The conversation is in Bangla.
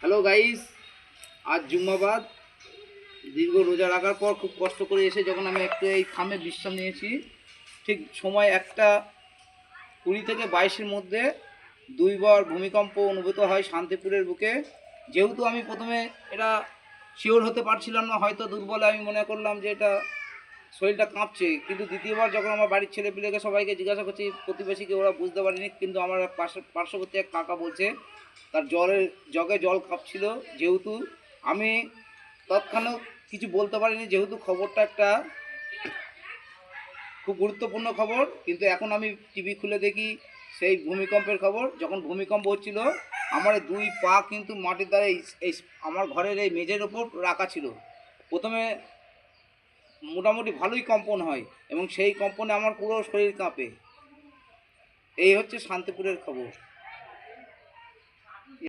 হ্যালো গাইস, আজ জুম্মাবাদ। দীর্ঘ রোজা রাখার পর খুব কষ্ট করে এসে যখন আমি একটু এই থামে বিশ্রাম নিয়েছি, ঠিক সময় 1:20 থেকে 22-এর মধ্যে দুইবার ভূমিকম্প অনুভূত হয় শান্তিপুরের বুকে। যেহেতু আমি প্রথমে এটা শিওর হতে পারছিলাম না, হয়তো দুর্বলে আমি মনে করলাম যে এটা শরীরটা কাঁপছে, কিন্তু দ্বিতীয়বার যখন আমার বাড়ির ছেলেপিলেকে সবাইকে জিজ্ঞাসা করছি, প্রতিবেশীকে, ওরা বুঝতে পারেনি। কিন্তু আমার পার্শ্ববর্তী এক কাকা বলছে তার জগে জল কাঁপছিল। যেহেতু আমি তৎক্ষণাৎ কিছু বলতে পারিনি, যেহেতু খবরটা একটা খুব গুরুত্বপূর্ণ খবর। কিন্তু এখন আমি টিভি খুলে দেখি সেই ভূমিকম্পের খবর। যখন ভূমিকম্প হচ্ছিল, আমার দুই পা কিন্তু মাটির দ্বারা এই আমার ঘরের এই মেঝের ওপর রাখা ছিল। প্রথমে মোটামুটি ভালোই কম্পন হয় এবং সেই কম্পনে আমার পুরো শরীর কাঁপে। এই হচ্ছে শান্তিপুরের খবর।